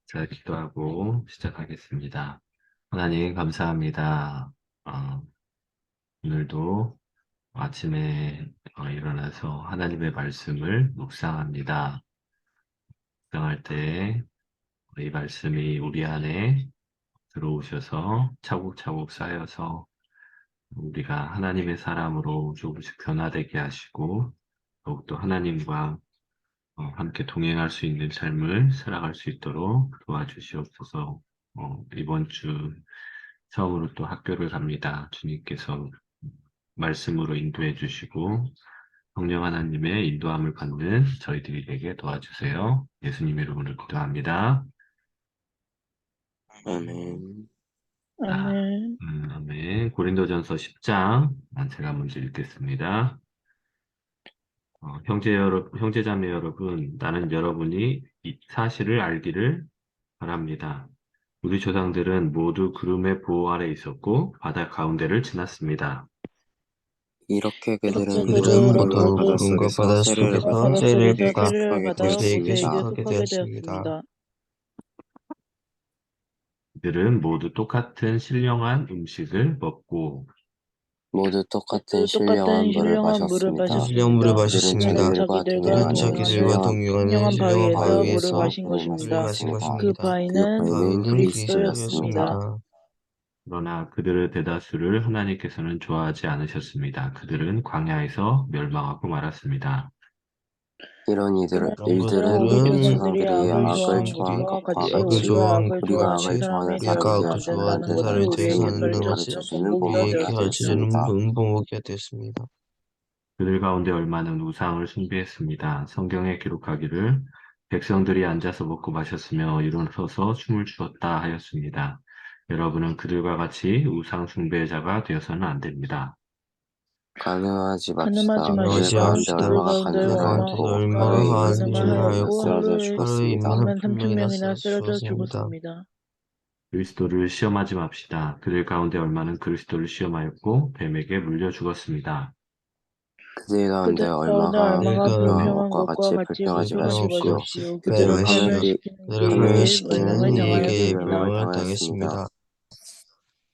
자, 기도하고 시작하겠습니다. 하나님, 감사합니다. 어, 오늘도 아침에 일어나서 하나님의 말씀을 묵상합니다. 묵상할 때 이 말씀이 우리 안에 들어오셔서 차곡차곡 쌓여서 우리가 하나님의 사람으로 조금씩 변화되게 하시고 더욱더 하나님과 함께 동행할 수 있는 삶을 살아갈 수 있도록 도와주시옵소서. 이번 주 처음으로 또 학교를 갑니다. 주님께서 말씀으로 인도해 주시고 성령 하나님의 인도함을 받는 저희들이 되게 도와주세요. 예수님 이름으로 기도합니다. 아멘. 자, 아멘. 아멘. 고린도전서 10장 제가 먼저 읽겠습니다. 형제자매 여러분, 나는 여러분이 이 사실을 알기를 바랍니다. 우리 조상들은 모두 구름의 보호 아래 있었고 바다 가운데를 지났습니다. 이렇게 이렇게 그들은 그들은 구름과 모두 바다 구름과 속에서 바다 세례를 속에서 받아 세례를 모세에게 받아 속하게 모세에게 되었습니다. 속하게 되었습니다. 그들은 모두 똑같은 신령한 음식을 먹고 모두 똑같은 모두 똑같은 신령한 물을 신령한 물을 마셨습니다. 신령 물을 마셨습니다. 그들은 마셨습니다. 그들은 자기들과 자기들과 동행하는 동행한 신령한 바위에서 물을 바위에서 마신 물을 마신 것입니다. 마신 것입니다. 그 것입니다. 그 바위는 바위는 바위는 그리스도였습니다. 그리스도였습니다. 그러나 그들의 대다수를 하나님께서는 좋아하지 않으셨습니다. 그들은 광야에서 멸망하고 말았습니다. 이런 이런 일들은 우리 우리 그들은 조상들이 조상들이 악을 우리 악을 좋아한 좋아한 조상들이 것과 것과 같이 악을 같이 우리가 좋아하는 악을 것과 우리가 좋아하는 악을 같이 좋아하는 사람이 사람이 우리가 되어서는 악을 안 되어서는 안 된다는 좋아하는 것이 된다는 사람이 것을 되어서 우리에게 안 된다는 우리에게 가르쳐주는 것을 가르쳐주는 본보기가 본보기가 우리에게 가르쳐주는 되었습니다. 되었습니다. 본보기가 되었습니다. 그들 가운데 얼마는 우상을 숭배했습니다. 성경에 기록하기를 백성들이 앉아서 먹고 마셨으며 일어서서 춤을 추었다 하였습니다. 여러분은 그들과 같이 우상 숭배자가 되어서는 안 됩니다. 가늠하지 가늠하지 맙시다. 그들 하지 마시고 가운데 그들 맙시다. 얼마가 가운데 그들 얼마 가운데서 간증하였고 얼마나 하루에 가는 2만 가늠을 3천 명이나 하였고 간증하였고 쓰러져 하루에 하루에 죽었습니다. 2만 2만 3천 3천 명이나 명이나 쓰러져 쓰러졌습니다. 죽었습니다. 그리스도를 시험하지 맙시다. 그들 가운데 얼마는 그리스도를 시험하였고 뱀에게 물려 죽었습니다. 그들 가운데 그들 가운데 얼마가 얼마가 불평한 그러니까 불평한 것과 것과 같이 같이 불평하지 불평하지 마십시오. 마십시오. 그들은 그들은 마십시오. 파멸시키는 그들을 이에게 파멸시키는 멸망을 이에게 이에게 당하였습니다. 멸망을 멸망을 당하였습니다. 당했습니다.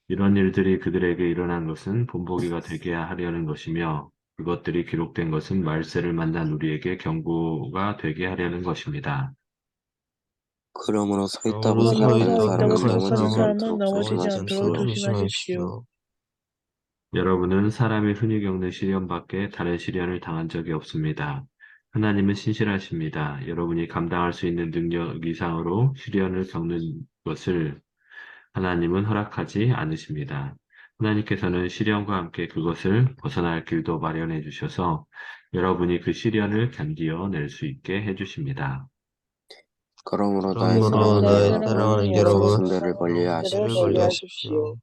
이런 일들이 그들에게 일어난 것은 본보기가 되게 하려는 것이며 그것들이 기록된 것은 말세를 만난 우리에게 경고가 되게 하려는 것입니다. 그러므로 서 있다고 그러므로 서 그러므로 생각하는 서 있다고 있다고 사람은 생각하는 생각하는 넘어지지 사람은 사람은 않도록 넘어지지 넘어지지 않도록 않도록 조심하십시오. 조심하십시오. 조심하십시오. 여러분은 사람이 흔히 겪는 시련 밖에 다른 시련을 당한 적이 없습니다. 하나님은 신실하십니다. 여러분이 감당할 수 있는 능력 이상으로 시련을 겪는 것을 하나님은 허락하지 않으십니다. 하나님께서는 시련과 함께 그것을 벗어날 길도 마련해 주셔서 여러분이 그 시련을 견디어낼 수 있게 해주십니다. 그러므로 나의 그러므로 그러므로 나의 나의 사랑하는 여러분, 사랑하는 사랑하는 어서 여러분, 여러분, 분배를 분배를 은혜를 멀리하십시오. 멀리하십시오. 멀리하십시오.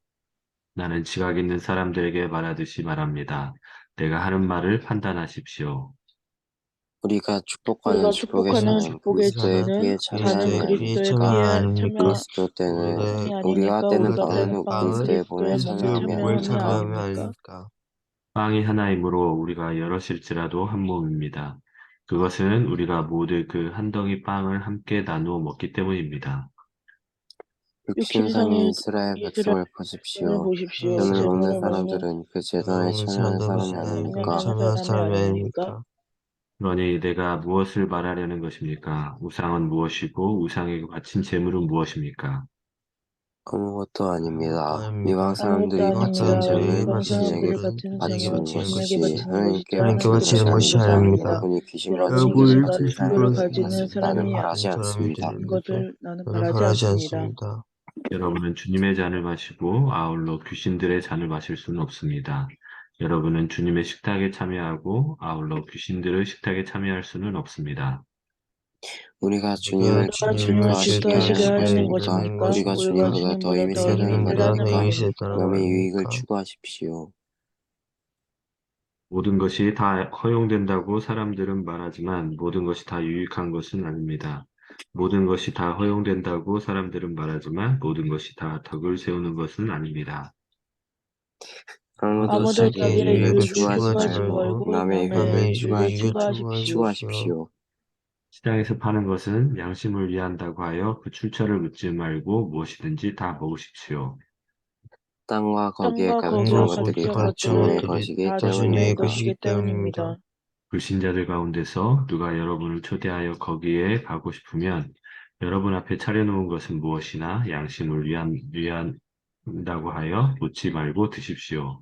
나는 지각 있는 사람들에게 말하듯이 말합니다. 내가 하는 말을 판단하십시오. 우리가 축복하는 우리가 축복의 축복하는 잔은 축복의 그리스도의 잔은 피에 잔은 참여함이 그리스도의 피에 그리스도의 아닙니까? 참여함이 피에 아닙니까? 그리스도 때는 우리가 아니니까 떼는 우리가 우리가 떼는 빵은 떼는 빵은 빵은 그리스도의 몸에 그리스도의 몸에 그리스도의 참여함이 몸에 참여함이 아닙니까? 참여함이 아닙니까? 아닙니까? 빵이 하나이므로 우리가 여럿일지라도 한 몸입니다. 그것은 우리가 모두 그 한 덩이 빵을 함께 나누어 먹기 때문입니다. 육신상의 육신상의 이스라엘 이스라엘 백성을 백성을 보십시오. 보십시오. 그래서 금을 먹는 재단을 먹는 사람들은 그 그걸 제단에 먹는 참여하는 사람들 사람이 보시나요? 그 아닙니까? 참여하는 참여한 사람이 사람이 아닙니까? 아닙니까? 그러니 내가 무엇을 말하려는 것입니까? 우상은 무엇이고 우상에게 바친 제물은 무엇입니까? 아무것도 아무것도 아닙니다. 이방 아닙니다. 아무것도 사람들이 이방 바치는 아닙니다. 사람들이 제물은 이방 바친 주님에게 사람들이 재물은 바치는 주님께 제물은 바치는 바치는 주님에게 것이지 것이지 바치는 것이지 하나님께 하나님께 바치는 하나님께 것이 바치는 것이 바치는 것이 아닙니다. 아닙니다. 아닙니다. 여러분이 귀신 가진 여러분이 줄 여러분이 가진 귀신들을 귀신을 사람이 가지는 가진 나는 사람이 바라지 가진 사람이 않습니다. 인 되는 것을 것을 나는 저는 바라지 바라지 않습니다. 않습니다. 여러분은 주님의 잔을 마시고 아울러 귀신들의 잔을 마실 수는 없습니다. 여러분은 주님의 식탁에 참여하고 아울러 귀신들의 식탁에 참여할 수는 없습니다. 우리가 우리가 주님을 우리가 주님을 주님을 질투하시게 질투하시게 질투하시게 하는 하려는 것입니까? 하려는 것입니까? 우리가 우리가 것입니까? 주님보다 더 주님보다 힘이 더 세다는 힘이 주님보다 세다는 더 말입니까? 힘이 말입니까? 세다는 남의 유익을 말입니까? 추구하십시오. 모든 것이 다 허용된다고 사람들은 말하지만 모든 것이 다 유익한 것은 아닙니다. 모든 것이 다 허용된다고 사람들은 말하지만 모든 것이 다 덕을 세우는 것은 아닙니다. 아무도 아무도 자기의 자기의 자기의 유익을 유익을 유익을 추구하지 추구하지 추구하지 말고 말고 말고 남의 남의 유익을 남의 유익을 유익을 추구하십시오. 추구하십시오. 추구하십시오. 시장에서 파는 것은 양심을 위한다고 하여 그 출처를 묻지 말고 무엇이든지 다 먹으십시오. 땅과 거기에 땅과 가득한 거기에 것들이 다 가득한 주님의 것들이 것이기 다 주님의 때문입니다. 것이기 때문입니다. 불신자들 가운데서 누가 여러분을 초대하여 거기에 가고 싶으면 여러분 앞에 차려놓은 것은 무엇이나 양심을 위한다고 하여 묻지 말고 드십시오.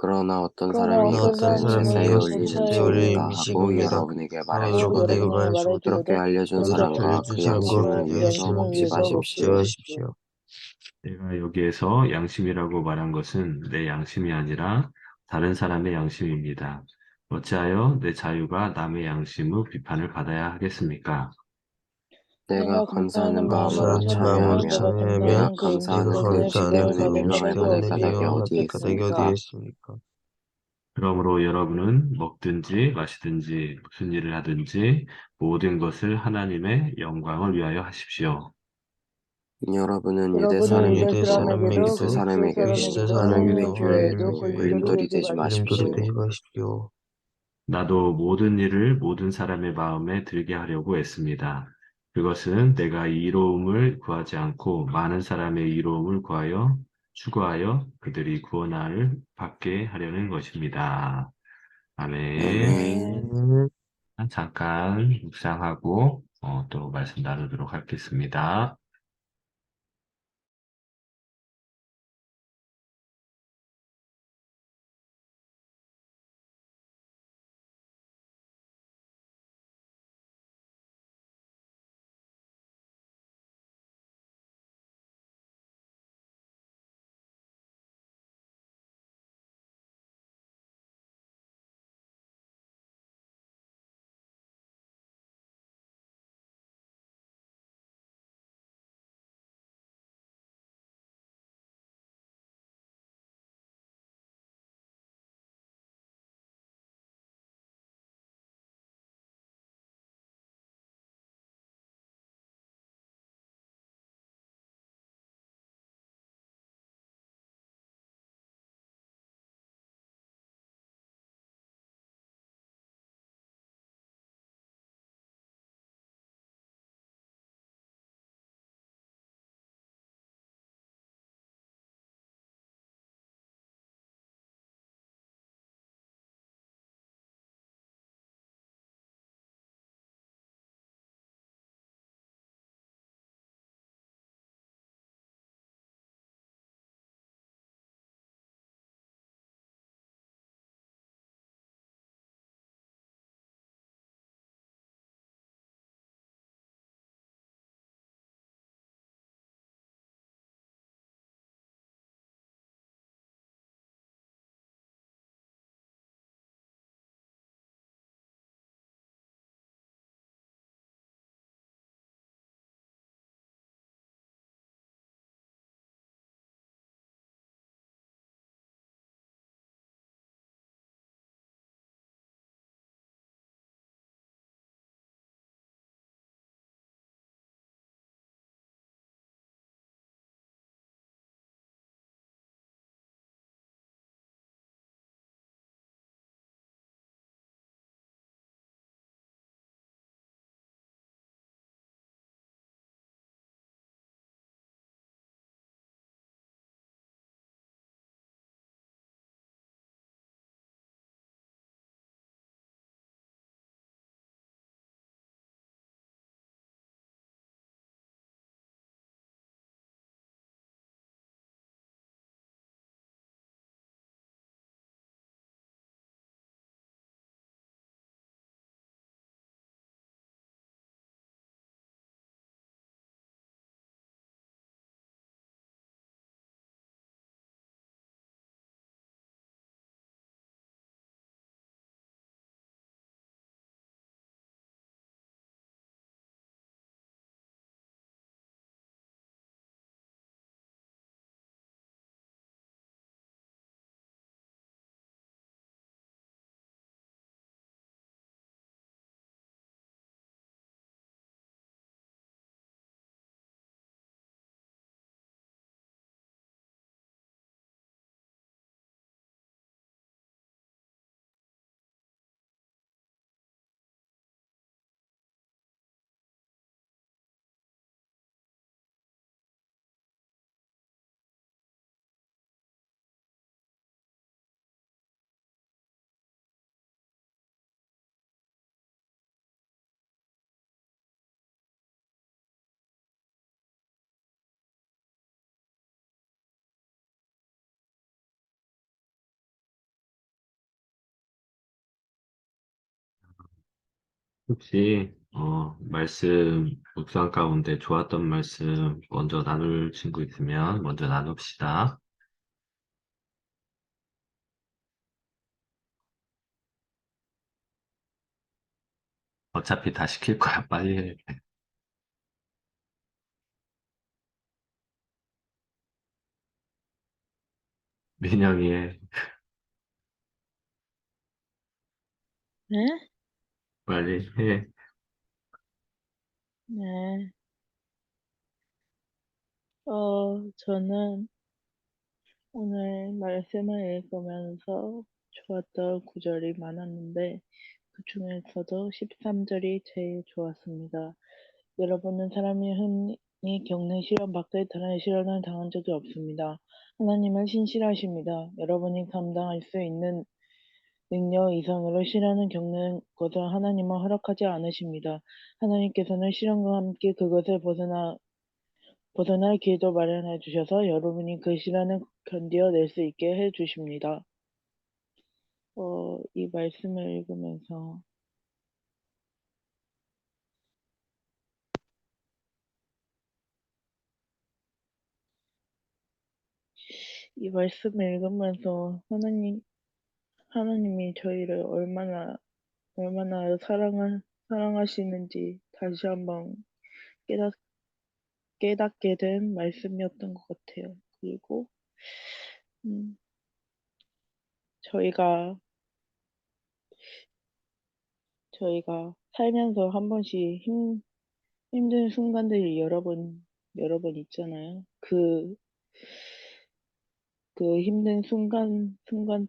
그러나 어떤 그러나 사람이 어떤 이것은 사람은 제사에 이것은 올린 제사에 음식입니다 올린 하고 음식입니다. 여러분에게 하고 말하시거든. 여러분에게 그렇게 말하기로되 알려준 그렇게 사람과 알려준 그 사람과 양심을 그 위해서 양심을 먹지 위해서 마십시오. 먹지 마십시오. 내가 여기에서 양심이라고 말한 것은 내 양심이 아니라 다른 사람의 양심입니다. 어찌하여 내 자유가 남의 양심의 비판을 받아야 하겠습니까? 내가 내가 감사하는 감사하는 마음으로 마음으로 마음으로 참여하면 참여하면 내가 참여하면 내가 감당한 그 감사하는 내가 음식으로 그 그의 음식 감사하는 십자가 때문에 그 음식 받은 비방을 책을 받을 때문에 얻으리라 까닭이 비방을 어디에 받을 까닭이 어디에 있습니까? 있습니까? 그러므로 여러분은 먹든지 마시든지 무슨 일을 하든지 모든 것을 하나님의 영광을 위하여 하십시오. 여러분은 유대 여러분은 유대 사람에게도 유대 사람에게도 그리스 사람에게도 그리스도 사람에게도 그리스도 하나님의 사람에게도 교회에 교회에도 하나님의 걸림돌이 교회에도 걸림돌이 되지 되지 이름돌이 마십시오. 마십시오. 되지 마십시오. 나도 모든 일을 모든 사람의 마음에 들게 하려고 애씁니다. 그것은 내가 이로움을 구하지 않고 많은 사람의 이로움을 구하여 추구하여 그들이 구원을 받게 하려는 것입니다. 아멘. 아멘. 아멘. 잠깐 묵상하고 또 말씀 나누도록 하겠습니다. 혹시, 말씀, 묵상 가운데 좋았던 말씀 먼저 나눌 친구 있으면 먼저 나눕시다. 어차피 다 시킬 거야. 빨리 해. 민영이 해. 네? 빨리 해. 네. 저는 오늘 말씀을 읽으면서 좋았던 구절이 많았는데, 그 중에서도 13절이 제일 좋았습니다. 여러분은 사람이 흔히 겪는 시련 밖에 다른 시련을 당한 적이 없습니다. 하나님은 신실하십니다. 여러분이 감당할 수 있는 능력 이상으로 시련을 겪는 것을 하나님은 허락하지 않으십니다. 하나님께서는 시련과 함께 그것을 벗어날 길도 마련해 주셔서 여러분이 그 시련을 견뎌낼 수 있게 해 주십니다. 이 말씀을 읽으면서 이 말씀을 읽으면서 하나님이 저희를 얼마나 사랑하시는지 다시 한번 깨닫, 깨닫게 된 말씀이었던 것 같아요. 그리고, 음, 저희가, 저희가 살면서 한 번씩 힘든 순간들이 여러 번 있잖아요. 그 힘든 순간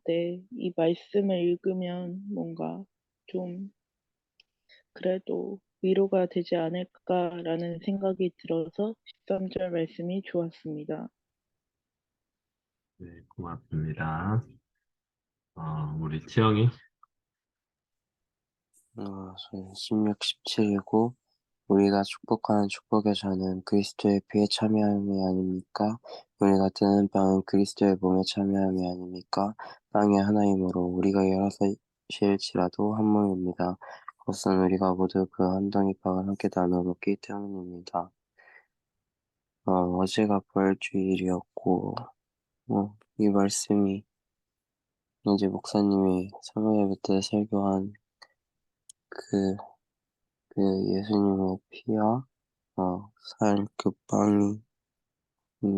때 이 말씀을 읽으면 뭔가 좀 그래도 위로가 되지 않을까라는 생각이 들어서 13절 말씀이 좋았습니다. 네, 고맙습니다. 우리 지영이. 저는 16, 17이고, 우리가 축복하는 축복의 잔은 그리스도의 피에 참여함이 아닙니까? 우리가 뜨는 빵은 그리스도의 몸에 참여함이 아닙니까? 빵이 하나이므로 우리가 여럿일지라도 한 몸입니다. 그것은 우리가 모두 그 한 덩이 빵을 함께 나눠 먹기 때문입니다. 어제가 부활주일이었고, 이 말씀이 이제 목사님이 사무예배 때 설교한 그, 그 예수님의 피와 살 빵이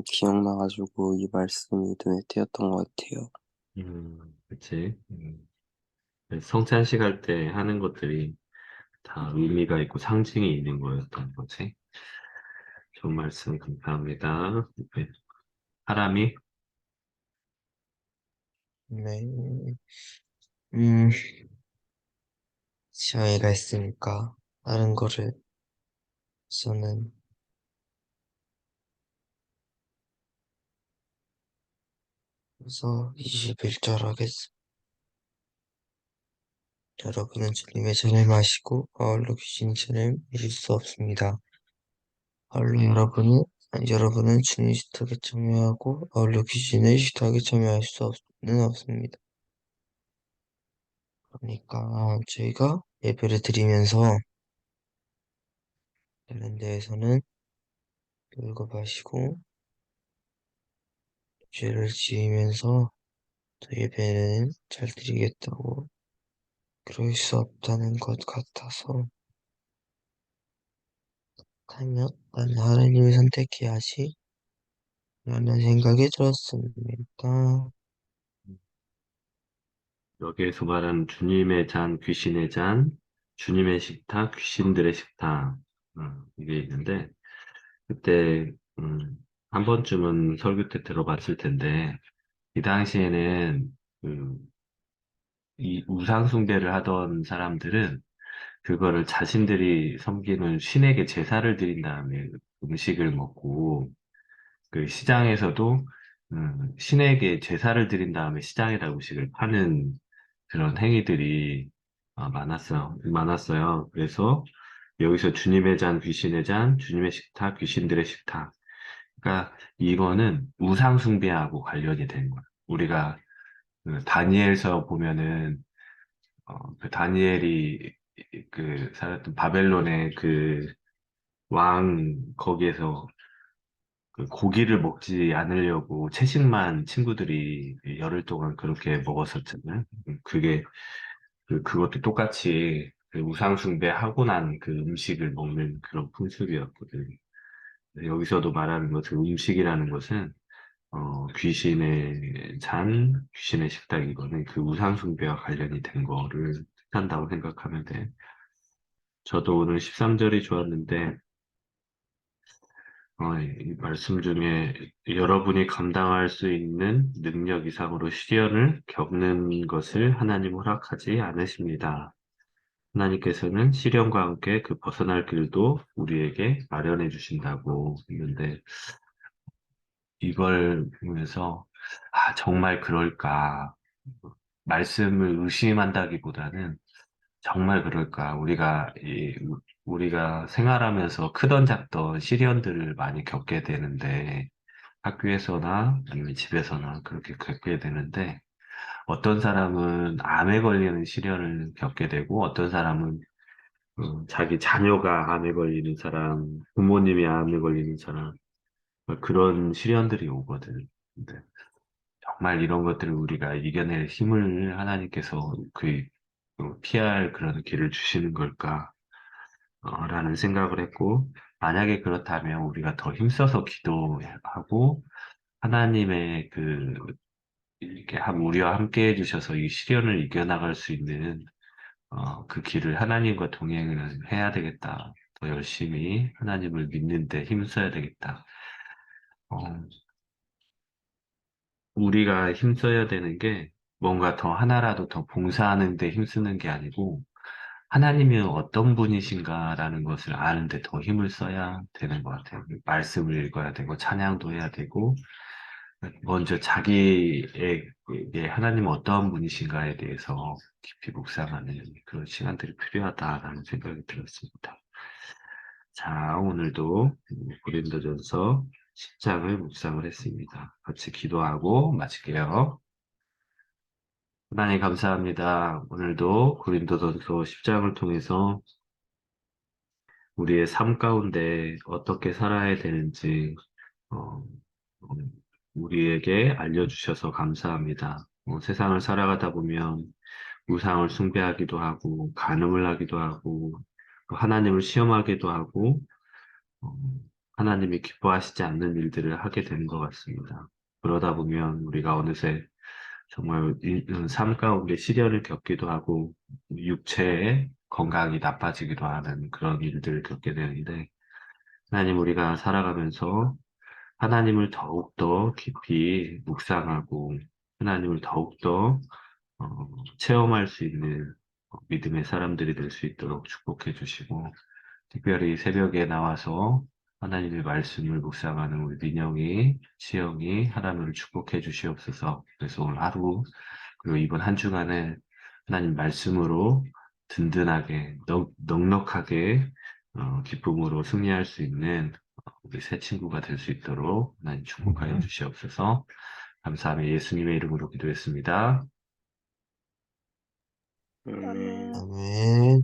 기억나가지고 이 말씀이 눈에 띄었던 것 같아요. 그치. 성찬식 할 때 하는 것들이 다 의미가 있고 상징이 있는 거였던 거지. 좋은 말씀 감사합니다. 네. 사람이, 네. 음, 지영이가 있으니까 다른 거를 저는 그래서 21절 하겠습니다. 여러분은 주님의 잔을 마시고 아울러 귀신 잔을 믿을 수 없습니다. 여러분은 주님 식탁에 참여하고 아울러 귀신의 식탁에 참여할 수는 없습니다. 그러니까 저희가 예배를 드리면서 다른 데에서는 들고 마시고 죄를 지으면서 저 예배는 잘 드리겠다고 그럴 수 없다는 것 같아서 하면 나는 하나님을 선택해야지 라는 생각이 들었습니다. 여기에서 말하는 주님의 잔, 귀신의 잔, 주님의 식탁, 귀신들의 식탁. 이게 있는데, 그때, 한 번쯤은 설교 때 들어봤을 텐데, 이 당시에는, 그, 이 우상숭배를 하던 사람들은 그거를 자신들이 섬기는 신에게 제사를 드린 다음에 음식을 먹고, 그 시장에서도 신에게 제사를 드린 다음에 시장에다 음식을 파는 그런 행위들이 많았어요. 그래서 여기서 주님의 잔, 귀신의 잔, 주님의 식탁, 귀신들의 식탁. 그러니까 이거는 우상 숭배하고 관련이 된 거야. 우리가 다니엘서 보면은 그 다니엘이 살았던 바벨론의 그 왕, 거기에서 그 고기를 먹지 않으려고 채식만 친구들이 열흘 동안 그렇게 먹었었잖아요. 그것도 똑같이 그 우상숭배하고 난 그 음식을 먹는 그런 풍습이었거든. 여기서도 말하는 것은 음식이라는 것은 귀신의 귀신의 식탁이거든. 그 우상숭배와 관련이 된 거를 뜻한다고 생각하면 돼. 저도 오늘 13절이 좋았는데, 이 말씀 중에 여러분이 감당할 수 있는 능력 이상으로 시련을 겪는 것을 하나님 허락하지 않으십니다. 하나님께서는 시련과 함께 그 벗어날 길도 우리에게 마련해 주신다고 했는데, 이걸 보면서, 정말 그럴까? 말씀을 의심한다기보다는 정말 그럴까? 우리가 생활하면서 크던 작던 시련들을 많이 겪게 되는데, 학교에서나 아니면 집에서나 그렇게 겪게 되는데, 어떤 사람은 암에 걸리는 시련을 겪게 되고, 어떤 사람은 자기 자녀가 암에 걸리는 사람, 부모님이 암에 걸리는 사람, 그런 시련들이 오거든. 근데 정말 이런 것들을 우리가 이겨낼 힘을 하나님께서 피할 그런 길을 주시는 걸까? 라는 생각을 했고, 만약에 그렇다면 우리가 더 힘써서 기도하고, 하나님의 우리와 함께 해주셔서 이 시련을 이겨나갈 수 있는, 그 길을 하나님과 동행을 해야 되겠다. 더 열심히 하나님을 믿는데 힘써야 되겠다. 어, 우리가 힘써야 되는 게 뭔가 더 하나라도 더 봉사하는 데 힘쓰는 게 아니고, 하나님이 어떤 분이신가라는 것을 아는데 더 힘을 써야 되는 것 같아요. 말씀을 읽어야 되고, 찬양도 해야 되고, 먼저 자기에게 하나님은 어떤 분이신가에 대해서 깊이 묵상하는 그런 시간들이 필요하다라는 생각이 들었습니다. 자, 오늘도 고린도전서 10장을 묵상을 했습니다. 같이 기도하고 마칠게요. 하나님 감사합니다. 오늘도 고린도전서 10장을 통해서 우리의 삶 가운데 어떻게 살아야 되는지 어, 어, 우리에게 알려주셔서 감사합니다. 세상을 살아가다 보면 우상을 숭배하기도 하고 간음을 하기도 하고 또 하나님을 시험하기도 하고 어, 하나님이 기뻐하시지 않는 일들을 하게 되는 것 같습니다. 그러다 보면 우리가 어느새 정말 삶 가운데 시련을 겪기도 하고 육체의 건강이 나빠지기도 하는 그런 일들을 겪게 되는데 하나님 우리가 살아가면서 하나님을 더욱더 깊이 묵상하고 하나님을 더욱더 체험할 수 있는 믿음의 사람들이 될 수 있도록 축복해 주시고 특별히 새벽에 나와서 하나님의 말씀을 묵상하는 우리 민영이, 지영이 하나님을 축복해 주시옵소서. 그래서 오늘 하루 그리고 이번 한 주간에 하나님 말씀으로 든든하게 넉넉하게 기쁨으로 승리할 수 있는 우리 새 친구가 될 수 있도록 하나님 축복하여 주시옵소서. 감사하며 예수님의 이름으로 기도했습니다. 아멘. 아멘. 아멘.